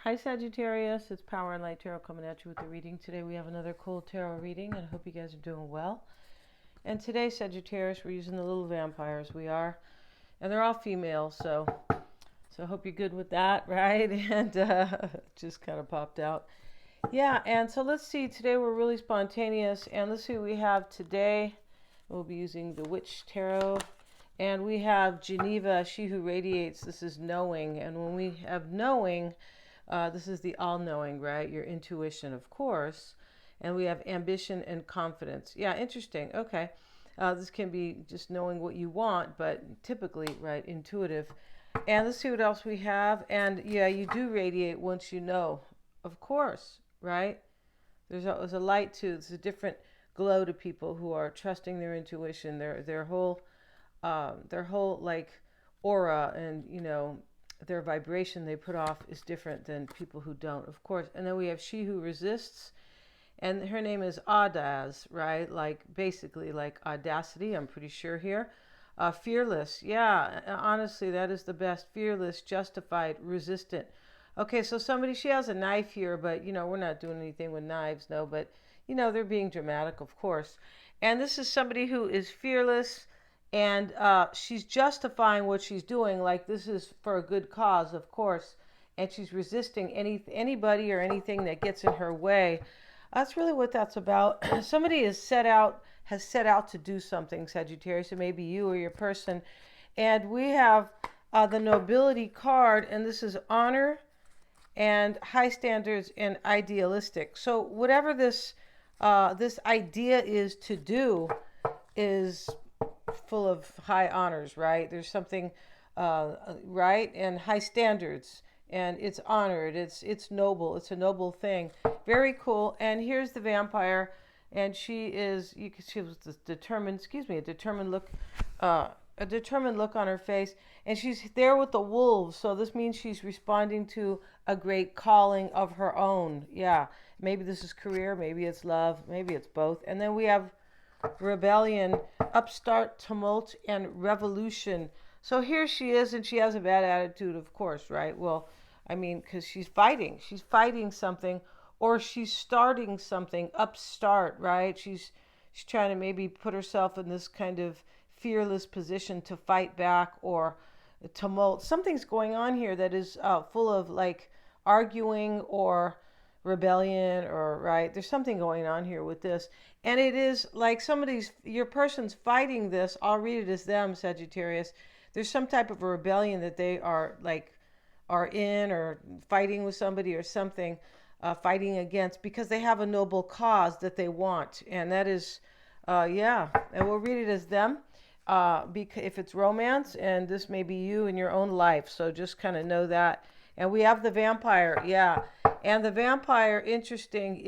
Hi Sagittarius, it's Power and Light Tarot coming at you with the reading. Today we have another cool tarot reading and I hope you guys are doing well. And today, Sagittarius, we're using the little vampires. We are. And they're all female, so I hope you're good with that, right? And just kind of popped out. Yeah, and so let's see. Today we're really spontaneous. And let's see what we have today. We'll be using the Witch Tarot. And we have Geneva, she who radiates. This is knowing. And when we have knowing, this is the all-knowing, right? Your intuition, of course. And we have ambition and confidence. Yeah, interesting. Okay. This can be just knowing what you want, but typically, right, intuitive. And let's see what else we have. And yeah, you do radiate once you know, of course, right? There's a light too. There's a different glow to people who are trusting their intuition, their whole like aura, and their vibration they put off is different than people who don't, of course. And then we have she who resists, and her name is Audaz, right? Like basically like audacity, I'm pretty sure here. Fearless, yeah, honestly, that is the best. Fearless, justified, resistant. Okay, so somebody, she has a knife here, but we're not doing anything with knives, no, but they're being dramatic, of course. And this is somebody who is fearless, and she's justifying what she's doing, like this is for a good cause, of course, and she's resisting anybody or anything that gets in her way. That's really what that's about. Somebody has set out to do something, Sagittarius. It may be you or your person. And we have the nobility card, and this is honor and high standards and idealistic. So whatever this idea is to do is full of high honors, right? There's something, right? And high standards. And it's honored, it's noble, it's a noble thing. Very cool. And here's the vampire, and she was determined, a determined look, on her face, and she's there with the wolves. So this means she's responding to a great calling of her own. Yeah, maybe this is career, maybe it's love, maybe it's both. And then we have rebellion, upstart, tumult, and revolution. So here she is, and she has a bad attitude, of course, right? Well, I mean, because she's fighting something, or she's starting something, upstart, right? She's trying to maybe put herself in this kind of fearless position to fight back, or tumult. Something's going on here that is full of like arguing or rebellion, or right, there's something going on here with this, and it is like your person's fighting this. I'll read it as them, Sagittarius. There's some type of a rebellion that they are in, or fighting with somebody or something, fighting against, because they have a noble cause that they want, and that is yeah, and we'll read it as them, because if it's romance, and this may be you in your own life, so just kind of know that. And we have the vampire, yeah, and the vampire, interesting,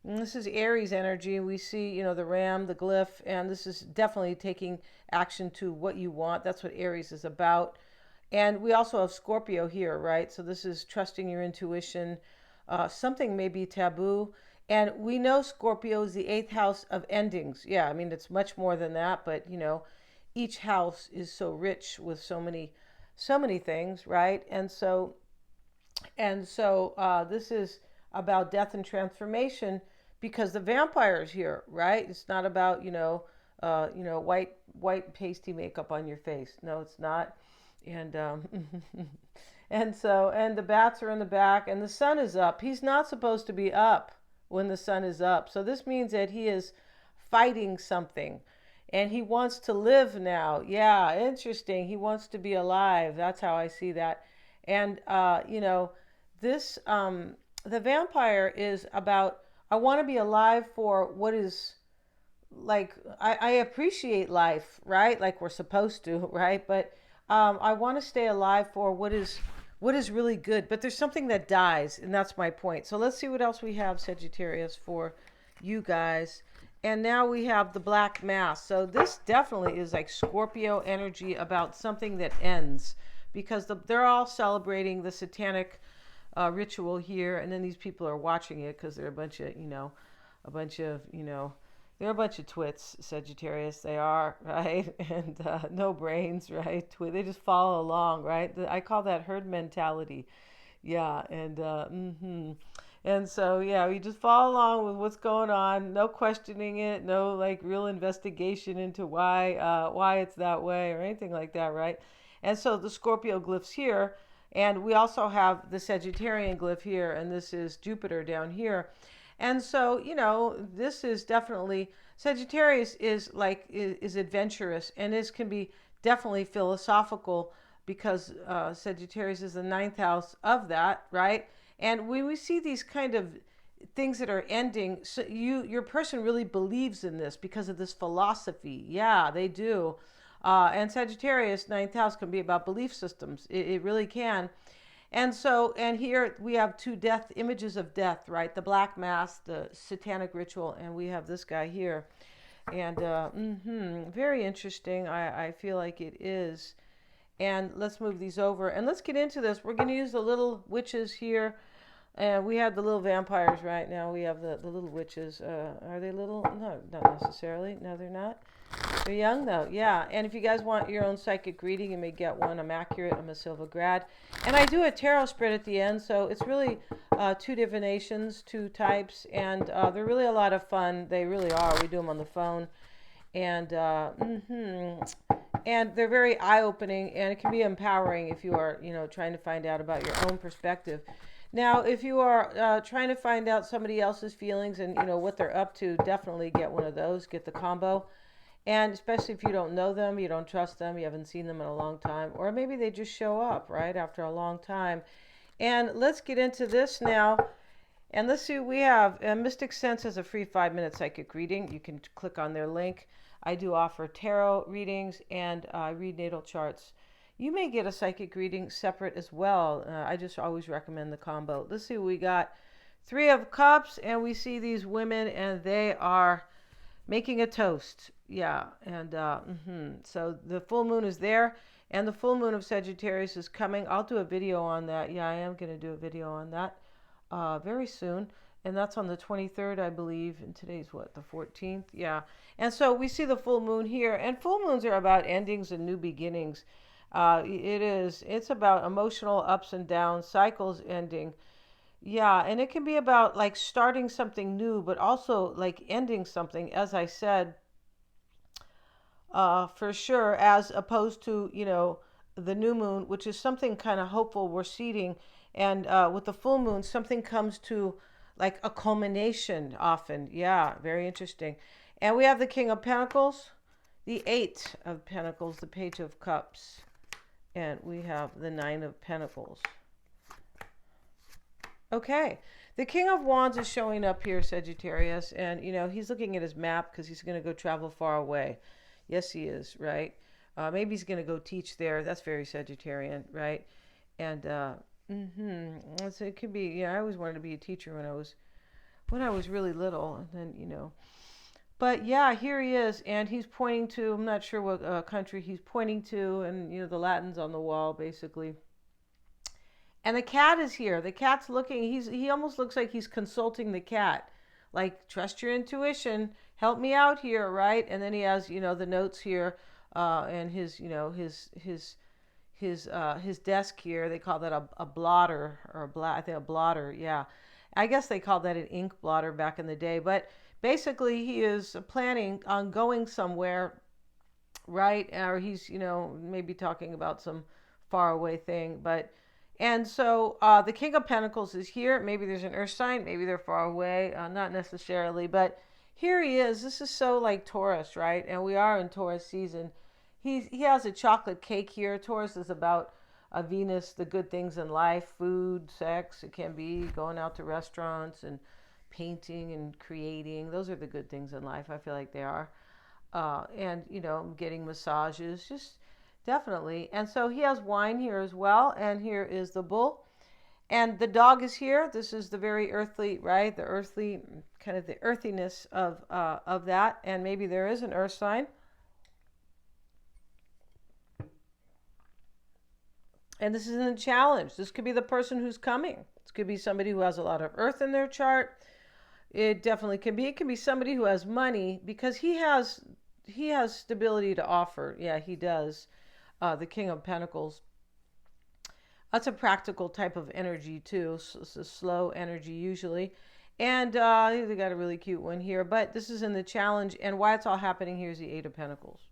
this is Aries energy. We see, the ram, the glyph, and this is definitely taking action to what you want. That's what Aries is about. And we also have Scorpio here, right? So this is trusting your intuition. Something may be taboo. And we know Scorpio is the 8th house of endings. Yeah, I mean, it's much more than that, but, each house is so rich with so many things, right? And so this is about death and transformation, because the vampire is here, right? It's not about, white pasty makeup on your face. No, it's not. And and the bats are in the back, and the sun is up. He's not supposed to be up when the sun is up. So this means that he is fighting something, and he wants to live now. Yeah, interesting. He wants to be alive. That's how I see that. And this the vampire is about, I want to be alive for what is, like, I appreciate life, right? Like we're supposed to, right? But I want to stay alive for what is really good. But there's something that dies, and that's my point. So let's see what else we have, Sagittarius, for you guys. And now we have the Black Mass. So this definitely is like Scorpio energy, about something that ends, because they're all celebrating the satanic ritual here, and then these people are watching it because they're a bunch of twits, Sagittarius. They are, right? And no brains, right? They just follow along, right? I call that herd mentality. Yeah, and so yeah, we just follow along with what's going on, no questioning it, no like real investigation into why it's that way or anything like that, right? And so the Scorpio glyphs here, and we also have the Sagittarian glyph here, and this is Jupiter down here. And so, this is definitely Sagittarius is adventurous, and this can be definitely philosophical because Sagittarius is the ninth house of that, right? And when we see these kind of things that are ending, so your person really believes in this because of this philosophy. Yeah, they do. And Sagittarius, ninth house, can be about belief systems. It really can. And so, and here we have two images of death, right? The black mass, the satanic ritual, and we have this guy here. And very interesting. I feel like it is. And let's move these over and let's get into this. We're going to use the little witches here. And we have the little vampires right now. We have the little witches. Are they little? No, not necessarily. No, they're not. They're young though. Yeah. And if you guys want your own psychic reading, you may get one. I'm accurate. I'm a Silva grad. And I do a tarot spread at the end. So it's really two divinations, two types. And they're really a lot of fun. They really are. We do them on the phone. And and they're very eye-opening, and it can be empowering if you are, trying to find out about your own perspective. Now, if you are trying to find out somebody else's feelings and what they're up to, definitely get one of those. Get the combo, and especially if you don't know them, you don't trust them, you haven't seen them in a long time, or maybe they just show up right after a long time. And let's get into this now. And let's see what we have. Mystic Sense has a free 5-minute psychic reading. You can click on their link. I do offer tarot readings and I read natal charts. You may get a psychic reading separate as well. I just always recommend the combo. Let's see what we got. 3 of Cups, and we see these women and they are making a toast. Yeah, and so the full moon is there, and the full moon of Sagittarius is coming. I'll do a video on that. Yeah, I am going to do a video on that very soon. And that's on the 23rd, I believe. And today's what, the 14th? Yeah. And so we see the full moon here. And full moons are about endings and new beginnings. It's about emotional ups and downs, cycles ending. Yeah. And it can be about like starting something new, but also like ending something, as I said, for sure, as opposed to, the new moon, which is something kind of hopeful we're seeding. And with the full moon, something comes to like a culmination often. Yeah, very interesting. And we have the King of Pentacles, the 8 of Pentacles, the Page of Cups, and we have the 9 of Pentacles. Okay, the King of Wands is showing up here, Sagittarius, and he's looking at his map because he's going to go travel far away. Yes, he is, right? Maybe he's going to go teach there. That's very Sagittarian, right? And so it could be. Yeah, I always wanted to be a teacher when I was really little, and then But yeah, here he is, and he's pointing to. I'm not sure what country he's pointing to, and the Latin's on the wall basically. And the cat is here. The cat's looking. He almost looks like he's consulting the cat, like trust your intuition, help me out here, right? And then he has the notes here, and his his desk here. They call that a blotter or I think a blotter. Yeah, I guess they called that an ink blotter back in the day. But basically, he is planning on going somewhere, right? Or he's maybe talking about some faraway thing. And so the King of Pentacles is here. Maybe there's an earth sign. Maybe they're far away. Not necessarily, but here he is. This is so like Taurus, right? And we are in Taurus season. He has a chocolate cake here. Taurus is about Venus, the good things in life, food, sex. It can be going out to restaurants and painting and creating. Those are the good things in life. I feel like they are. And, getting massages, just definitely. And so he has wine here as well. And here is the bull. And the dog is here. This is the very earthly, right? The earthly, kind of the earthiness of that. And maybe there is an earth sign. And this isn't a challenge. This could be the person who's coming. This could be somebody who has a lot of earth in their chart. It definitely can be. It can be somebody who has money because he has stability to offer. Yeah, he does. The King of Pentacles. That's a practical type of energy too. It's a slow energy usually. And they got a really cute one here. But this is in the challenge. And why it's all happening here is the Eight of Pentacles.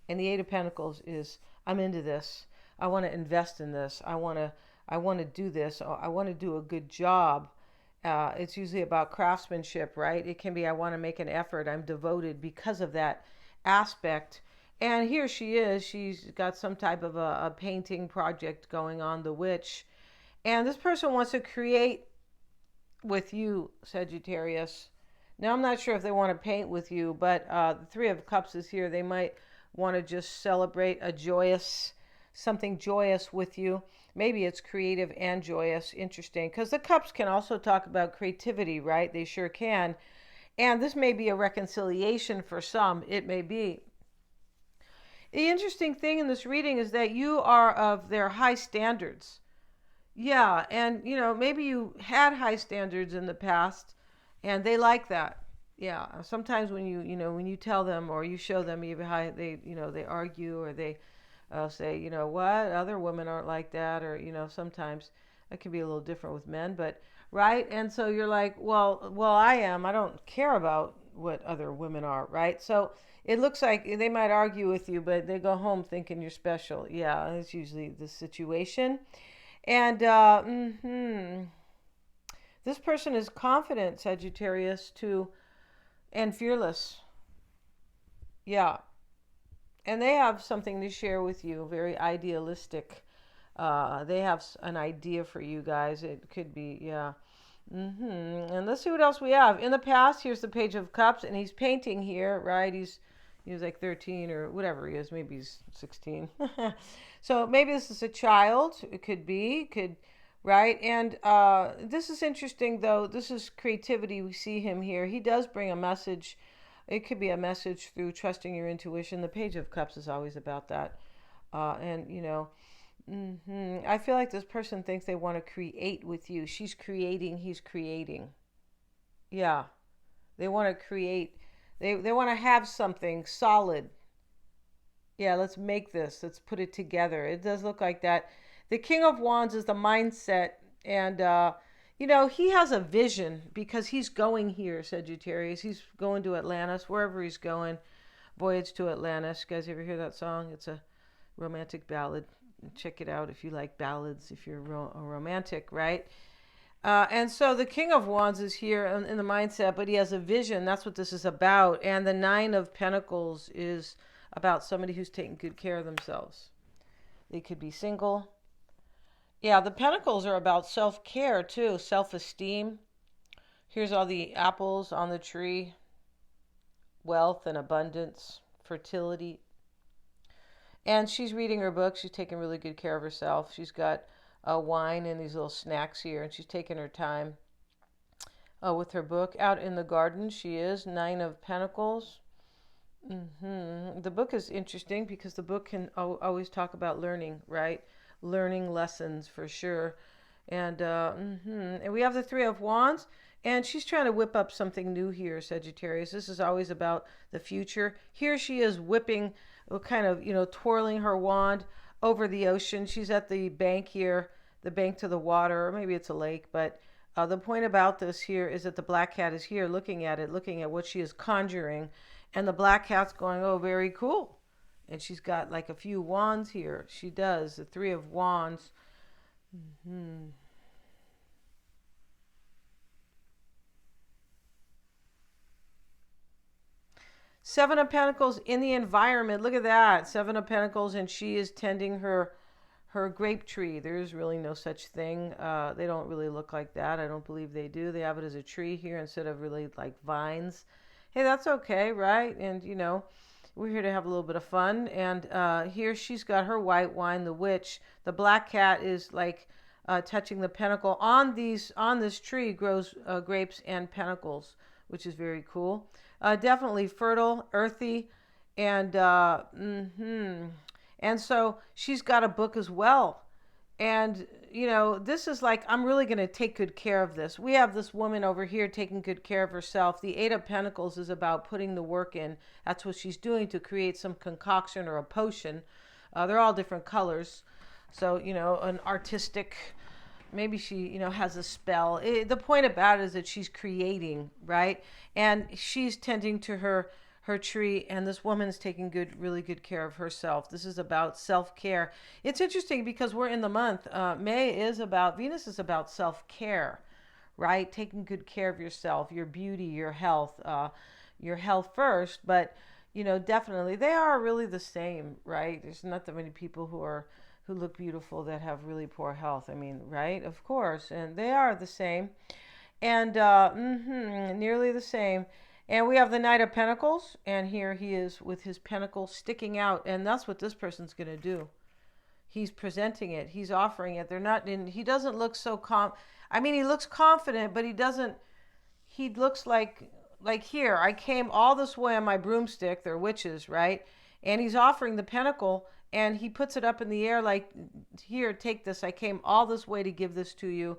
And the Eight of Pentacles is, I'm into this. I want to invest in this. I want to do this. I want to do a good job. It's usually about craftsmanship, right? It can be, I want to make an effort. I'm devoted because of that aspect. And here she is. She's got some type of a painting project going on, the witch. And this person wants to create with you, Sagittarius. Now, I'm not sure if they want to paint with you, but the Three of Cups is here. They might want to just celebrate something joyous with you. Maybe it's creative and joyous. Interesting. Because the cups can also talk about creativity, right? They sure can. And this may be a reconciliation for some. It may be. The interesting thing in this reading is that you are of their high standards. Yeah, and maybe you had high standards in the past and they like that. Yeah, sometimes when when you tell them or you show them even how they argue, or they say, what, other women aren't like that, or sometimes it can be a little different with men, but right. And so you're like, well, I am. I don't care about what other women are, right? So it looks like they might argue with you, but they go home thinking you're special. Yeah, that's usually the situation. And this person is confident, Sagittarius, and fearless. Yeah. And they have something to share with you, very idealistic. They have an idea for you guys. It could be, yeah. And let's see what else we have. In the past, here's the Page of Cups, and he's painting here, right? He was like 13 or whatever he is. Maybe he's 16. So maybe this is a child. It could be, right? And this is interesting, though. This is creativity. We see him here. He does bring a message. It could be a message through trusting your intuition. The Page of Cups is always about that. I feel like this person thinks they want to create with you. She's creating. He's creating. Yeah. They want to create. They want to have something solid. Yeah, let's make this. Let's put it together. It does look like that. The King of Wands is the mindset. And, he has a vision because he's going here, Sagittarius. He's going to Atlantis, wherever he's going. Voyage to Atlantis. You guys ever hear that song? It's a romantic ballad. Check it out if you like ballads, if you're a romantic, right? And so the King of Wands is here in the mindset, but he has a vision. That's what this is about. And the Nine of Pentacles is about somebody who's taking good care of themselves. They could be single. Yeah, the Pentacles are about self-care too, self-esteem. Here's all the apples on the tree. Wealth and abundance, fertility. And she's reading her book. She's taking really good care of herself. She's got wine and these little snacks here, and she's taking her time with her book. Out in the garden, she is. Nine of Pentacles. The book is interesting because the book can always talk about learning, right? Learning lessons for sure. And we have the Three of Wands, and she's trying to whip up something new here, Sagittarius. This is always about the future. Here she is whipping, kind of, twirling her wand over the ocean. She's at the bank here, the bank to the water, or maybe it's a lake. But the point about this here is that the black cat is here looking at it, looking at what she is conjuring. And the black cat's going, oh, very cool. And she's got like a few wands here. She does, the Three of Wands. Seven of Pentacles in the environment. Look at that. Seven of Pentacles, and she is tending her grape tree. There's really no such thing. They don't really look like that. I don't believe they do. They have it as a tree here instead of really like vines. Hey, that's okay, right? And, we're here to have a little bit of fun. And here she's got her white wine, the witch. The black cat is like touching the pentacle. On this tree grows grapes and pentacles, which is very cool. Definitely fertile, earthy, and so she's got a book as well. And, this is like, I'm really going to take good care of this. We have this woman over here taking good care of herself. The Eight of Pentacles is about putting the work in. That's what she's doing to create some concoction or a potion. They're all different colors. So, an artistic, maybe she, has a spell. The point about it is that she's creating, right? And she's tending to her tree, and this woman's taking really good care of herself. This is about self-care. It's interesting because we're in the month. Venus is about self-care, right? Taking good care of yourself, your beauty, your health first. But, definitely they are really the same, right? There's not that many people who look beautiful that have really poor health. I mean, right? Of course. And they are the same. And nearly the same. And we have the Knight of Pentacles. And here he is with his pentacle sticking out. And that's what this person's going to do. He's presenting it. He's offering it. He doesn't look so he looks confident, but he looks like here, I came all this way on my broomstick. They're witches, right? And he's offering the pentacle. And he puts it up in the air like, here, take this. I came all this way to give this to you.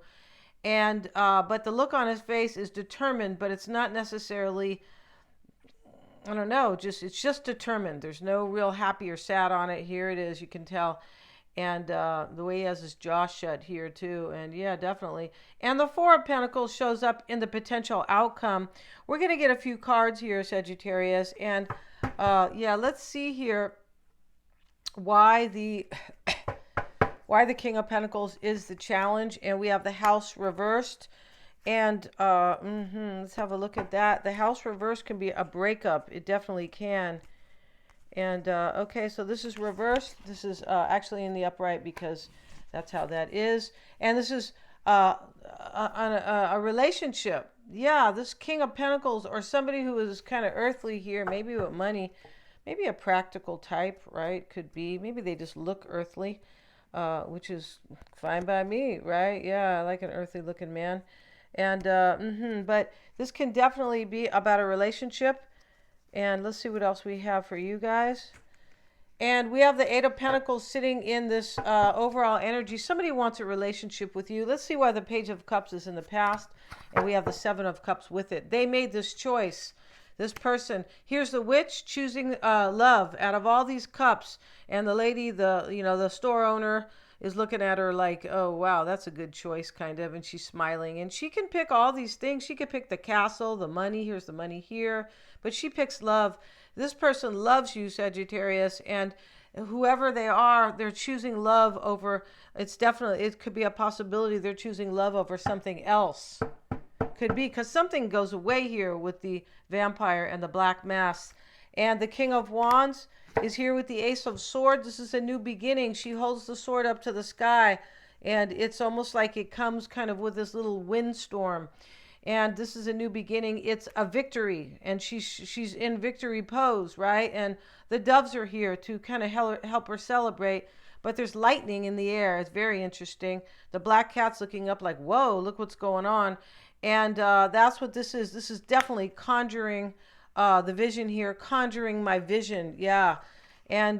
And but the look on his face is determined, but it's not necessarily, I don't know, it's just determined. There's no real happy or sad on it. Here it is, you can tell. And the way he has his jaw shut here too. And yeah, definitely. And the Four of Pentacles shows up in the potential outcome. We're going to get a few cards here, Sagittarius. And let's see here why the King of Pentacles is the challenge. And we have the House reversed. And let's have a look at that. The House reversed can be a breakup. It definitely can. And okay, so this is reversed. This is actually in the upright because that's how that is. And this is a relationship. Yeah, this King of Pentacles, or somebody who is kind of earthly here, maybe with money, maybe a practical type, right? Could be. Maybe they just look earthly, which is fine by me, right? Yeah, I like an earthly looking man. And but this can definitely be about a relationship. And let's see what else we have for you guys. And we have the Eight of Pentacles sitting in this overall energy. Somebody wants a relationship with you. Let's see why the Page of Cups is in the past. And we have the Seven of Cups with it. They made this choice. This person. Here's the witch choosing love out of all these cups. And the lady, the store owner, is looking at her like, oh, wow, that's a good choice, kind of. And she's smiling. And she can pick all these things. She could pick the castle, the money. Here's the money here. But she picks love. This person loves you, Sagittarius. And whoever they are, they're choosing love over, it could be a possibility they're choosing love over something else. Could be, because something goes away here with the vampire and the black mass. And the King of Wands is here with the Ace of Swords. This is a new beginning. She holds the sword up to the sky, and it's almost like it comes kind of with this little windstorm. And this is a new beginning. It's a victory, and she's in victory pose, right? And the doves are here to kind of help her celebrate. But there's lightning in the air. It's very interesting. The black cat's looking up like, whoa, look what's going on. And that's what this is. This is definitely conjuring the vision here, conjuring my vision. Yeah. And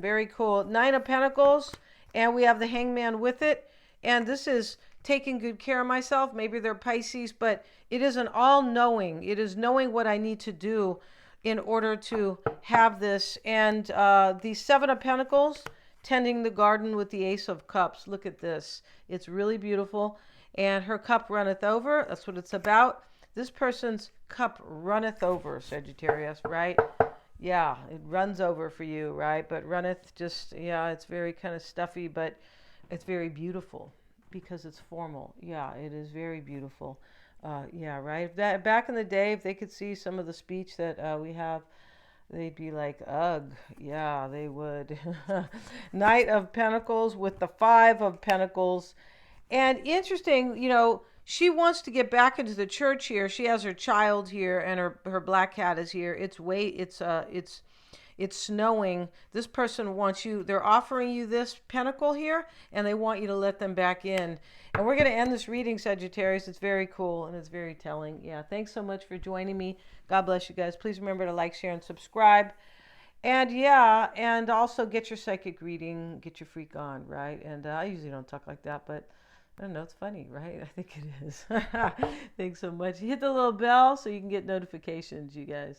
very cool. Nine of Pentacles, and we have the Hangman with it. And this is taking good care of myself. Maybe they're Pisces, but it is an all-knowing. It is knowing what I need to do in order to have this. And the Seven of Pentacles, tending the garden with the Ace of Cups. Look at this. It's really beautiful. And her cup runneth over. That's what it's about. This person's cup runneth over, Sagittarius, right? Yeah, it runs over for you, right? But runneth just, yeah, it's very kind of stuffy, but it's very beautiful because it's formal. Yeah, it is very beautiful. Yeah, right? Back in the day, if they could see some of the speech that we have, they'd be like, ugh, yeah, they would. Knight of Pentacles with the Five of Pentacles. And interesting, she wants to get back into the church here. She has her child here, and her black cat is here. It's snowing. This person wants you. They're offering you this pentacle here, and they want you to let them back in. And we're going to end this reading, Sagittarius. It's very cool, and it's very telling. Yeah, thanks so much for joining me. God bless you guys. Please remember to like, share, and subscribe. And yeah, and also get your psychic reading. Get your freak on, right? And I usually don't talk like that, but I don't know, it's funny, right? I think it is. Thanks so much. Hit the little bell so you can get notifications, you guys.